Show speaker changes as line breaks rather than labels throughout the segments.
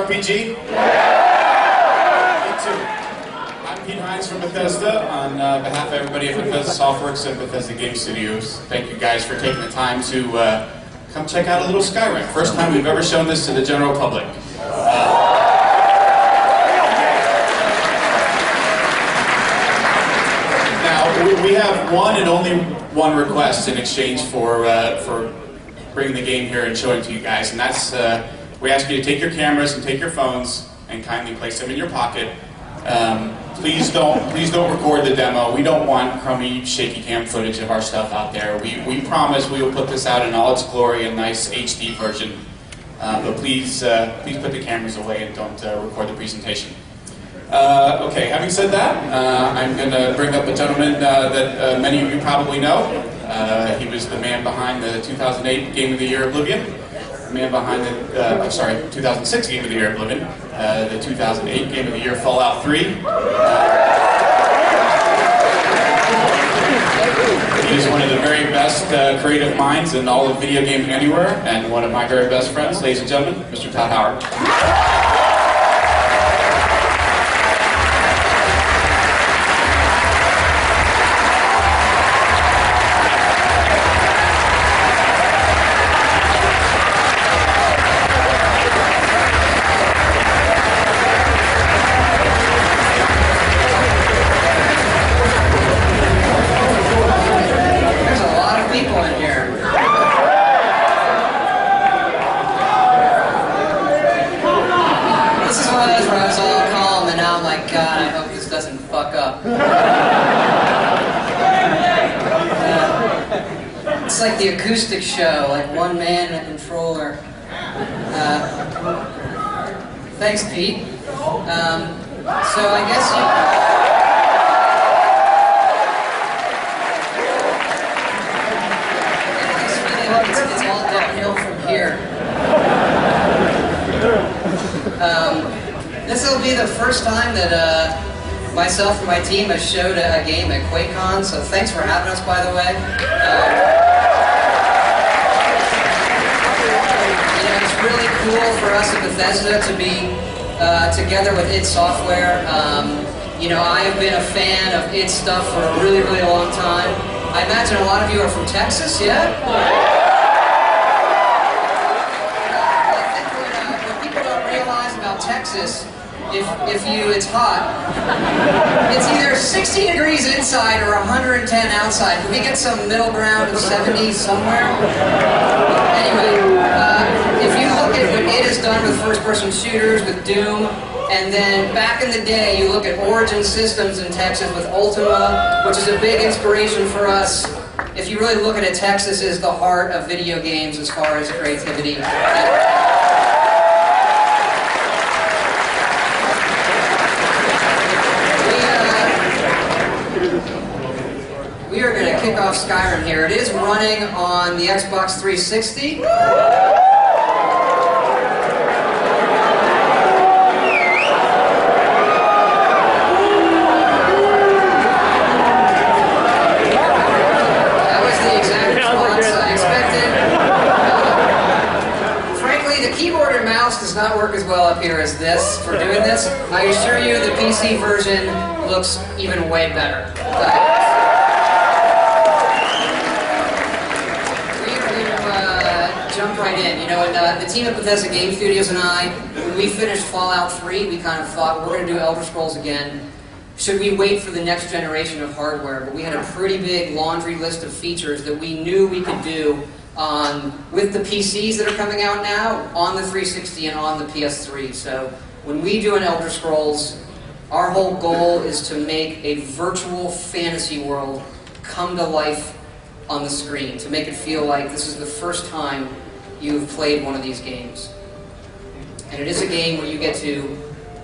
RPG? I'm Pete Hines from Bethesda. On behalf of everybody at Bethesda Softworks and Bethesda Game Studios, thank you guys for taking the time to come check out a little Skyrim. First time we've ever shown this to the general public. Now, we have one and only one request in exchange for bringing the game here and showing it to you guys, and that's we ask you to take your cameras and take your phones and kindly place them in your pocket. Please don't record the demo. We don't want crummy, shaky cam footage of our stuff out there. We promise we will put this out in all its glory, a nice HD version. But please put the cameras away and don't record the presentation. Okay, having said that, I'm going to bring up a gentleman that many of you probably know. He was the man behind the 2008 Game of the Year Oblivion, the man behind the, 2006 Game of the Year Oblivion, the 2008 Game of the Year Fallout 3. He is one of the very best creative minds in all of video gaming anywhere, and one of my very best friends, ladies and gentlemen, Mr. Todd Howard.
It's like the acoustic show, like one man and a controller. Thanks, Pete. So I guess it's all downhill from here. This will be the first time that myself and my team has showed a game at QuakeCon, so thanks for having us, by the way. It's really cool for us at Bethesda to be together with id Software. I have been a fan of id stuff for a really, really long time. I imagine a lot of you are from Texas, yeah? I think what people don't realize about Texas, it's hot. It's either 60 degrees inside or 110 outside. Can we get some middle ground of 70s somewhere? Anyway, if you look at what id has done with first-person shooters, with Doom, and then back in the day, you look at Origin Systems in Texas with Ultima, which is a big inspiration for us. If you really look at it, Texas is the heart of video games as far as creativity. We are going to kick off Skyrim here. It is running on the Xbox 360. That was the exact response I expected. Frankly, the keyboard and mouse does not work as well up here as this for doing this. I assure you the PC version looks even way better. Jump right in. And the team at Bethesda Game Studios and I, when we finished Fallout 3, we kind of thought, we're going to do Elder Scrolls again. Should we wait for the next generation of hardware? But we had a pretty big laundry list of features that we knew we could do with the PCs that are coming out now, on the 360 and on the PS3. So when we do an Elder Scrolls, our whole goal is to make a virtual fantasy world come to life on the screen, to make it feel like this is the first time you've played one of these games. And it is a game where you get to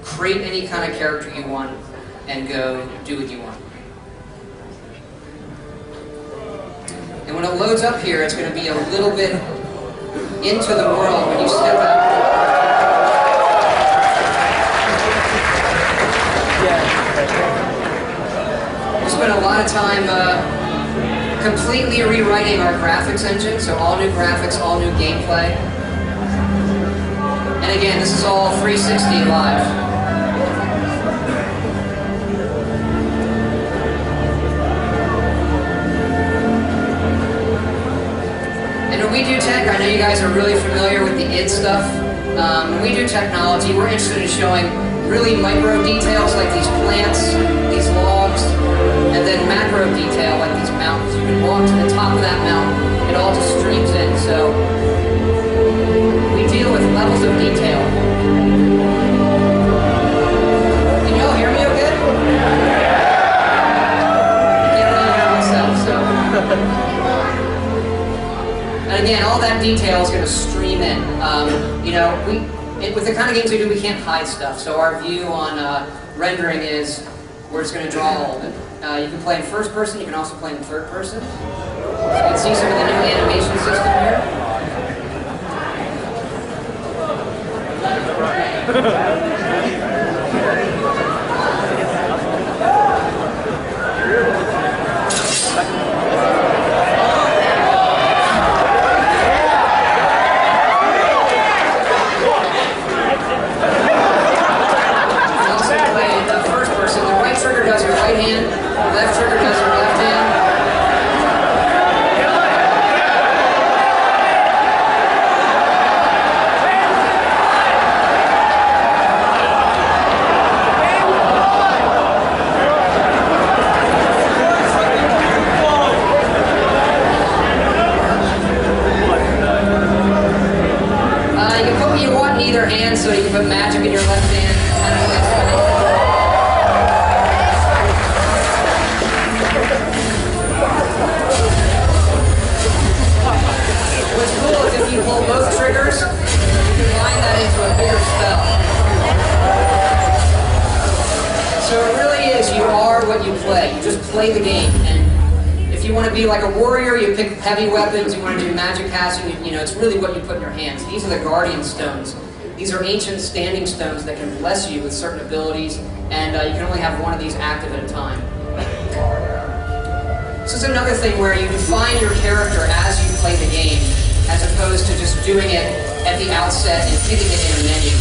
create any kind of character you want and go do what you want. And when it loads up here, it's going to be a little bit into the world when you step out. We spent a lot of time completely rewriting our graphics engine, so all new graphics, all new gameplay. And again, this is all 360 live. And when we do tech, I know you guys are really familiar with the id stuff. When we do technology, we're interested in showing really micro details like these plants, these logs, and then macro detail like these mountains. You can walk to the top of that mountain, it all just streams in. So we deal with levels of detail. Can y'all hear me okay? I can't really hear myself, so. And again, all that detail is going to stream in. You know, with the kind of games we do, we can't hide stuff. So our view on rendering is we're just going to draw all of it. You can play in first person, you can also play in third person. So you can see some of the new animation system here. Left trigger does your left hand. You can put what you want in either hand, so you can put magic in your left hand. What's cool is if you pull both triggers, you can line that into a bigger spell. So it really is, you are what you play. You just play the game. And if you want to be like a warrior, you pick heavy weapons. You want to do magic casting, you know, it's really what you put in your hands. These are the guardian stones. These are ancient standing stones that can bless you with certain abilities, and you can only have one of these active at a time. So it's another thing where you define your character as you play the game, as opposed to just doing it at the outset and picking it in a menu.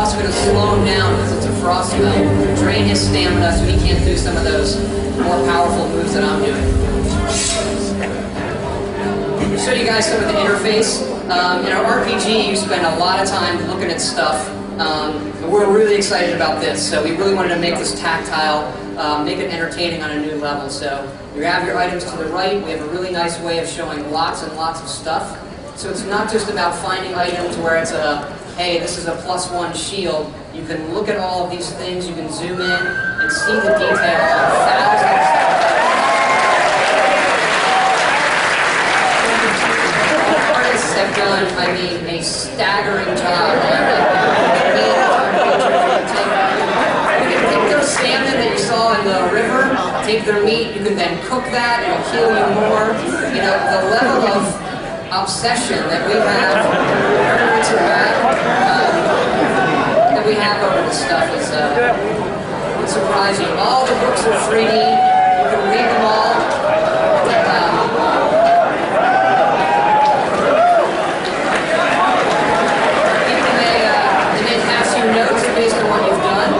also going to slow him down because it's a frost spell, drain his stamina so he can't do some of those more powerful moves that I'm doing. To show you guys some of the interface, in our RPG you spend a lot of time looking at stuff, and we're really excited about this, so we really wanted to make this tactile, make it entertaining on a new level. So you have your items to the right, we have a really nice way of showing lots and lots of stuff. So it's not just about finding items where it's a, hey, this is a +1 shield. You can look at all of these things, you can zoom in and see the detail on thousands. done, I mean, a staggering job. You can take those salmon that you saw in the river, take their meat, you can then cook that, it'll heal you more. You know, the level of obsession that we have, we have over this stuff is surprising. All the books are 3D. You can read them all. They may pass you notes based on what you've done.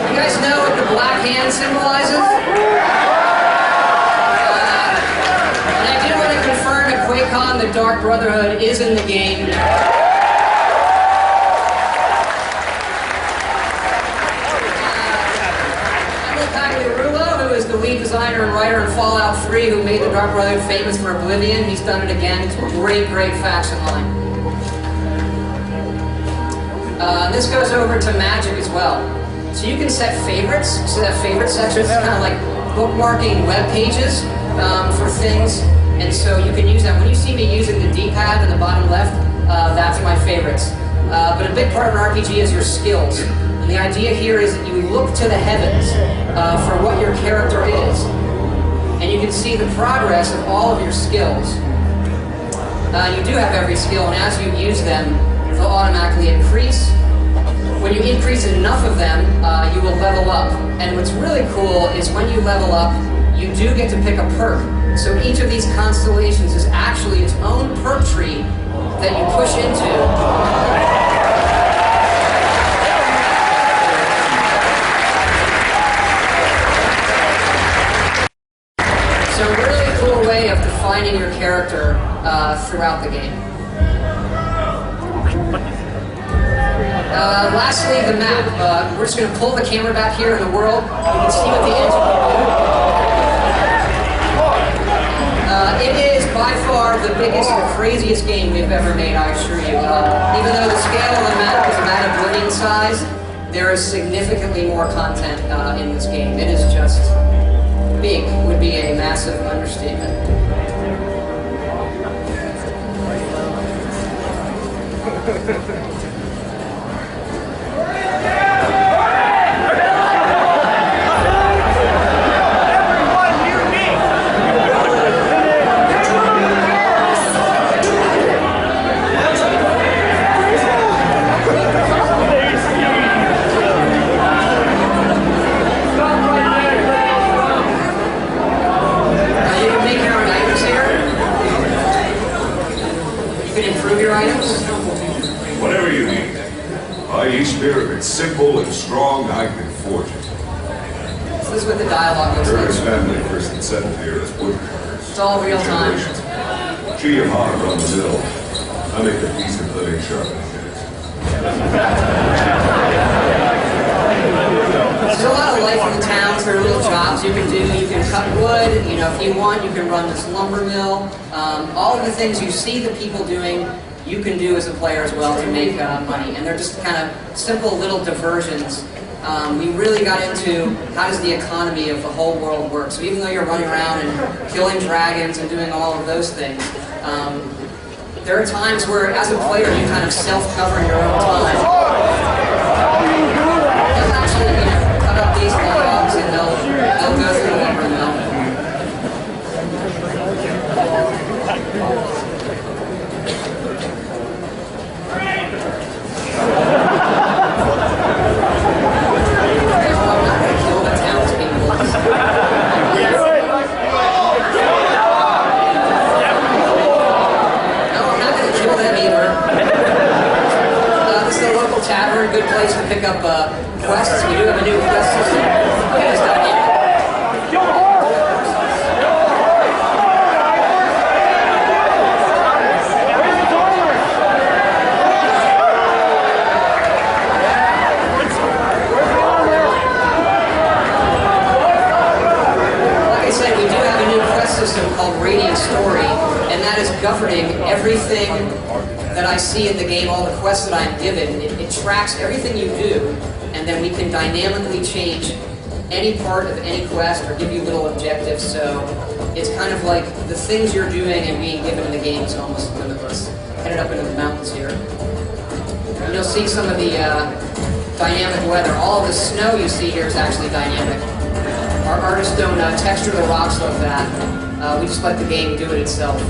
You guys know what the black hand symbolizes? And I do want to confirm that QuakeCon, the Dark Brotherhood, is in the game. The lead designer and writer in Fallout 3 who made the Dark Brotherhood famous for Oblivion. He's done it again. It's a great, great faction line. This goes over to Magic as well. So you can set favorites. So that favorite section is kind of like bookmarking web pages for things. And so you can use that. When you see me using the D-pad in the bottom left, that's my favorites. But a big part of an RPG is your skills. And the idea here is that you look to the heavens for what your character is. And you can see the progress of all of your skills. You do have every skill, and as you use them, they'll automatically increase. When you increase enough of them, you will level up. And what's really cool is when you level up, you do get to pick a perk. So each of these constellations is actually its own perk tree that you push into. So a really cool way of defining your character throughout the game. Lastly, the map. We're just going to pull the camera back here in the world. You can see what the engine can do. It is by far the biggest and craziest game we've ever made, I assure you. Even though the scale of the map is about Oblivion size, there is significantly more content in this game. It is just big, would be a massive understatement.
Whatever you need. By ye spirit, it's simple and strong, I can forge it.
So this is what the dialogue looks
Her
like.
family first and set here as woodcutters.
It's all real time.
She and Han run the mill. I make a decent living sharpening it.
There's a lot of life in the towns. There are little jobs you can do. You can cut wood. You know, if you want, you can run this lumber mill. All of the things you see the people doing, you can do as a player as well to make money. And they're just kind of simple little diversions. We really got into how does the economy of the whole world work. So even though you're running around and killing dragons and doing all of those things, there are times where, as a player, you kind of self-cover your own time. They'll actually, you know, cut up these logs and they'll go through the lumber mill. Tavern, good place to pick up quests. We do have a new quest system. Like I said, we do have a new quest system called Radiant Story, and that is governing everything that I see in the game, all the quests that I'm given. It tracks everything you do, and then we can dynamically change any part of any quest or give you little objectives. So it's kind of like the things you're doing and being given in the game is almost limitless. Headed up into the mountains here. And you'll see some of the dynamic weather. All of the snow you see here is actually dynamic. Our artists don't texture the rocks like that. We just let the game do it itself.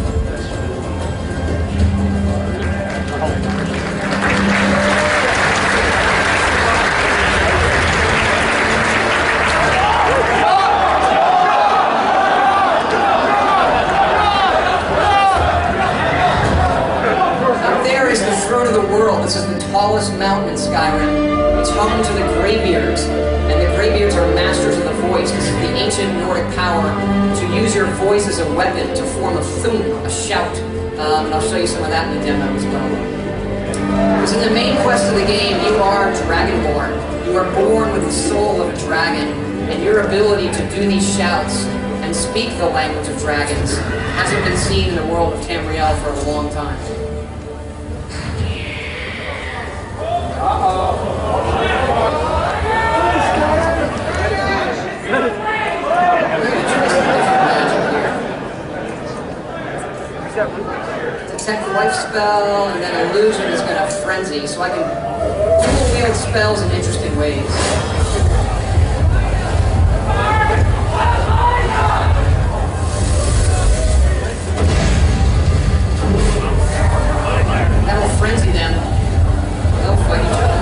Of the world. This is the tallest mountain in Skyrim. It's home to the Greybeards, and the Greybeards are masters of the voice. This is the ancient Nordic power to use your voice as a weapon to form a thum, a shout. And I'll show you some of that in the demo as well. Because in the main quest of the game, you are Dragonborn. You are born with the soul of a dragon, and your ability to do these shouts and speak the language of dragons hasn't been seen in the world of Tamriel for a long time. Detect life spell, and then illusion is going to frenzy, so I can dual wield spells in interesting ways. That'll frenzy them. They'll fight each other.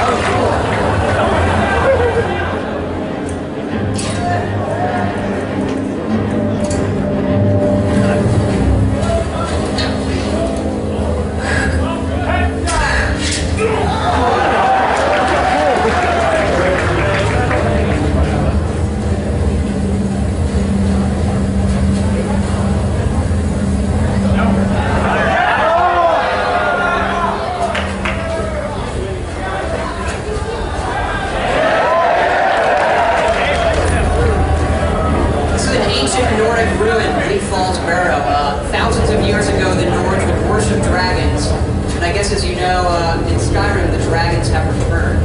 Oh, cool. Thousands of years ago, the Nords would worship dragons, and I guess as you know, in Skyrim, the dragons have returned.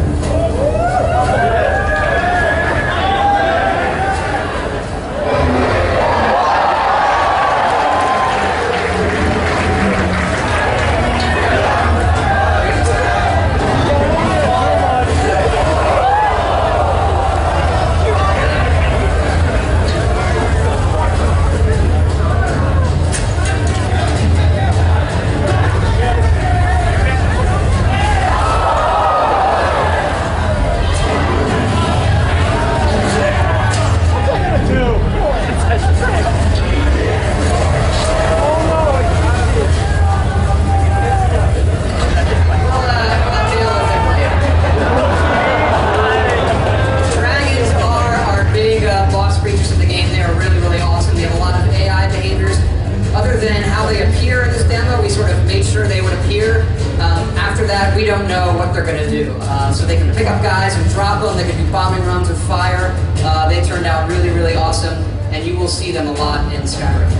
We don't know what they're going to do. So they can pick up guys and drop them, they can do bombing runs with fire. They turned out really, really awesome, and you will see them a lot in Skyrim.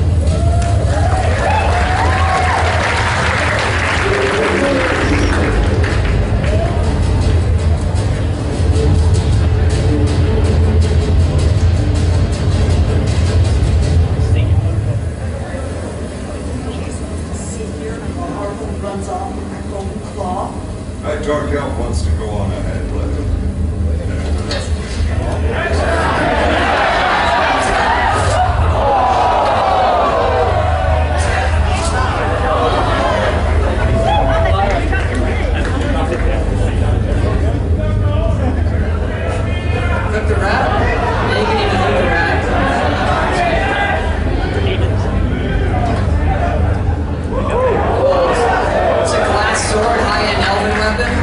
That dark elf wants to go on ahead, let him.
Cook the rat? Yeah, you can even cook the rat. It's a glass sword, high-end elven weapon.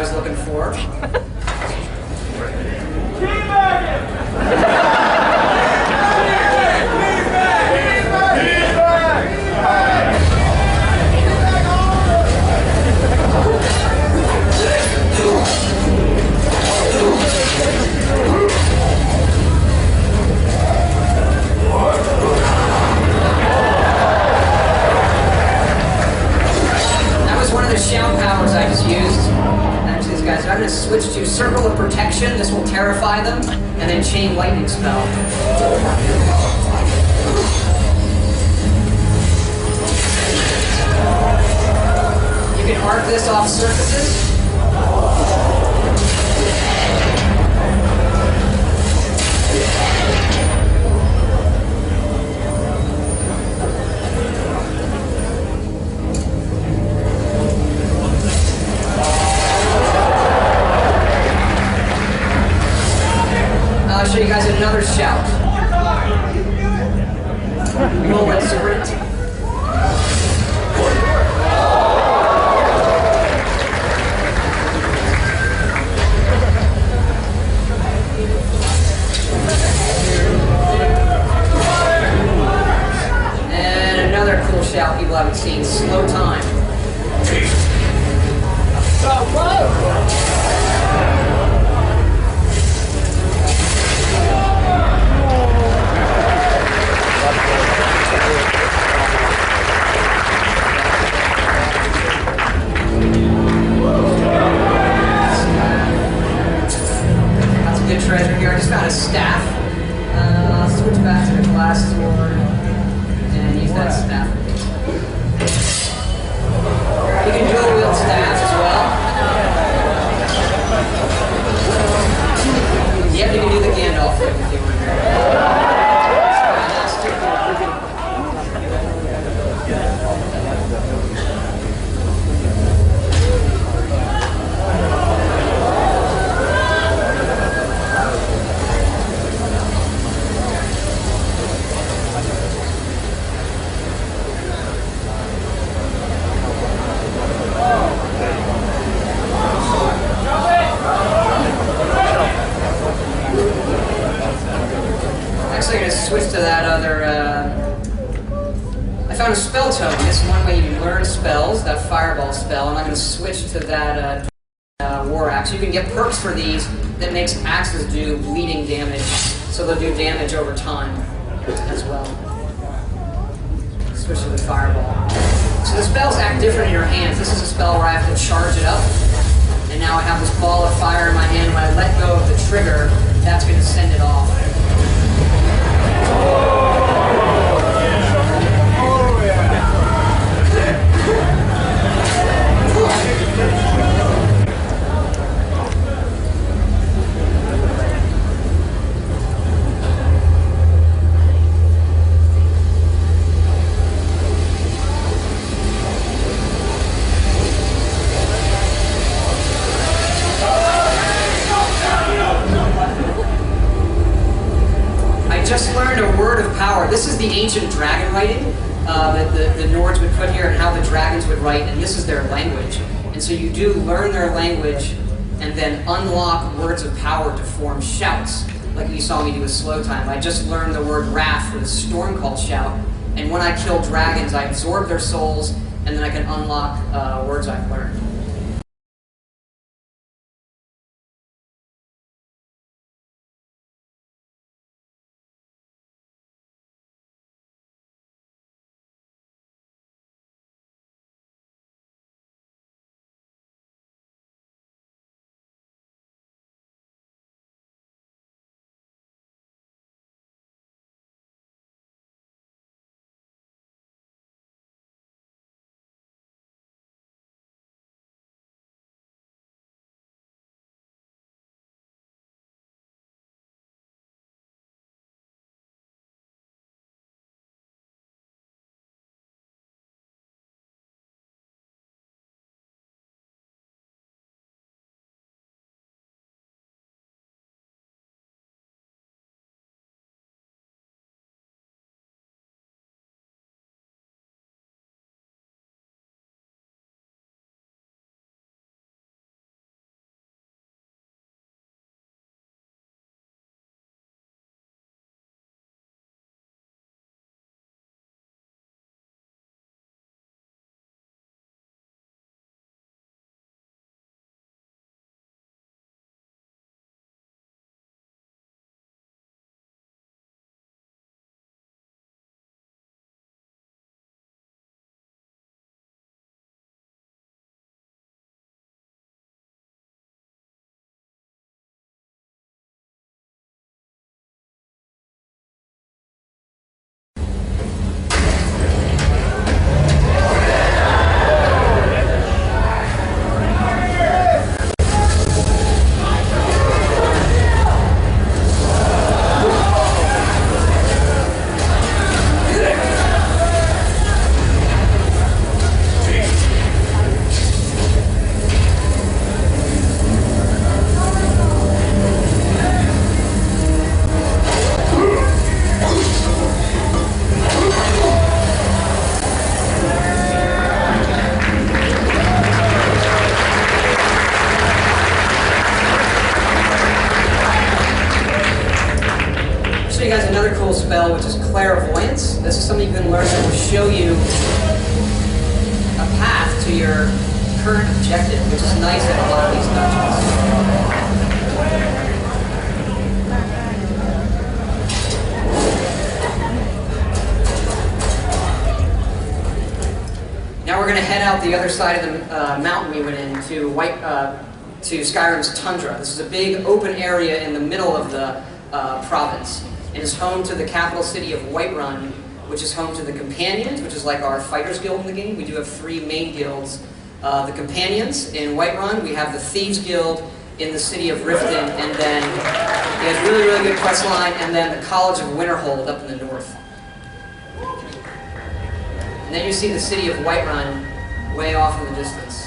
was looking for. One of the shout powers I just used. Actually, these guys, I'm going to switch to Circle of Protection. This will terrify them, and then Chain Lightning spell. You can arc this off surfaces. I'll show you guys another shout. Moment sprint. And another cool shout people haven't seen, Slow Time. Good treasure here. I just found a staff. I'll switch back to the glass sword and use that staff. You can dual wield staffs as well. Yep, you can do the Gandalf thing if you want. Actually, I'm going to switch to that other. I found a spell token. This is one way you learn spells, that fireball spell, and I'm going to switch to that war axe. You can get perks for these that makes axes do bleeding damage, so they'll do damage over time as well. Switch to the fireball. So the spells act different in your hands. This is a spell where I have to charge it up, and now I have this ball of fire in my hand. When I let go of the trigger, that's going to send it off. Just learned a word of power. This is the ancient dragon writing that the Nords would put here and how the dragons would write, and this is their language. And so you do learn their language and then unlock words of power to form shouts, like you saw me do with Slow Time. I just learned the word wrath for the storm called shout, and when I kill dragons, I absorb their souls, and then I can unlock words I've learned. another cool spell, which is Clairvoyance. This is something you can learn that will show you a path to your current objective, which is nice in a lot of these dungeons. Now we're going to head out the other side of the mountain we went in to Skyrim's Tundra. This is a big open area in the middle of the province. It is home to the capital city of Whiterun, which is home to the Companions, which is like our fighters guild in the game. We do have 3 main guilds. The Companions in Whiterun, we have the Thieves Guild in the city of Riften, and then we have really, really good quest line, and then the College of Winterhold up in the north. And then you see the city of Whiterun way off in the distance.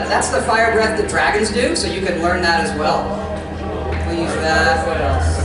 That's the fire breath that dragons do, so you can learn that as well. We'll use that. What else?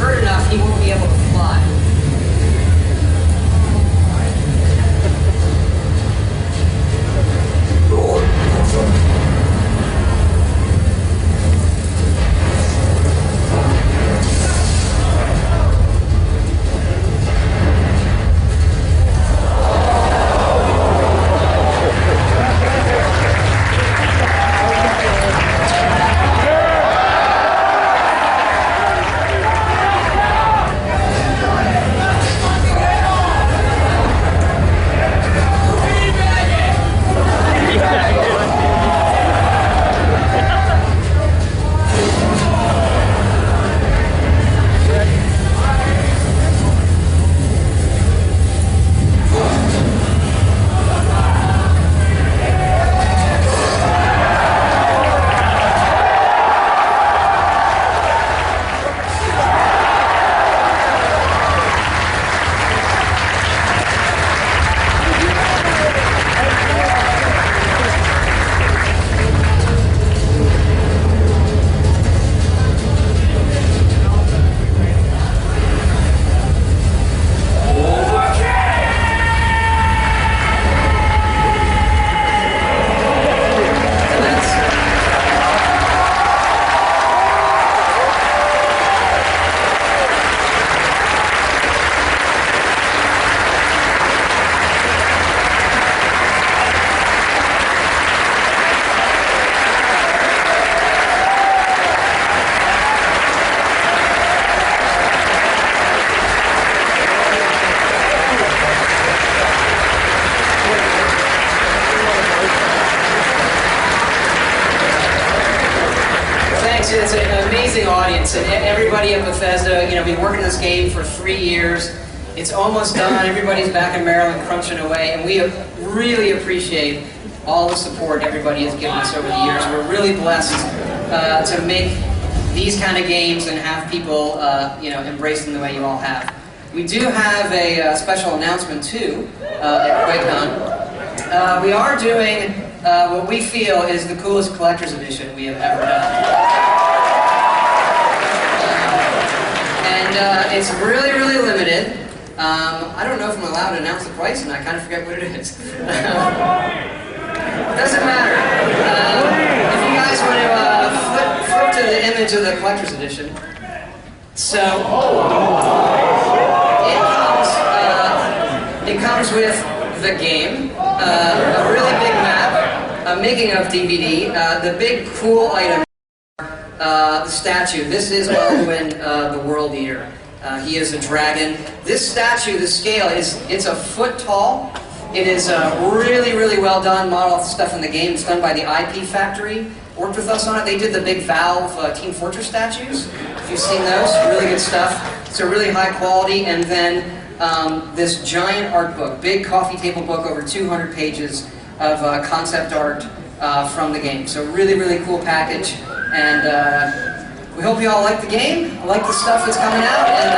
hurt enough, he won't be able to fly. It's an amazing audience, and everybody at Bethesda, been working this game for 3 years. It's almost done. Everybody's back in Maryland crunching away, and we really appreciate all the support everybody has given us over the years. We're really blessed to make these kind of games and have people, embrace them the way you all have. We do have a special announcement too at QuakeCon. We are doing what we feel is the coolest collector's edition we have ever done. It's really, really limited. I don't know if I'm allowed to announce the price, and I kind of forget what it is. It doesn't matter. If you guys want to flip to the image of the collector's edition. So, it comes with the game, a really big map, a making of DVD, the big cool item. The statue. This is Baldwin, the World Eater. He is a dragon. This statue, the scale, it's a foot tall. It is really, really well done. Model off the stuff in the game. It's done by the IP Factory. Worked with us on it. They did the big Valve Team Fortress statues. If you've seen those, really good stuff. It's a really high quality. And then this giant art book, big coffee table book, over 200 pages of concept art from the game. So really, really cool package. And we hope you all like the game, like the stuff that's coming out, and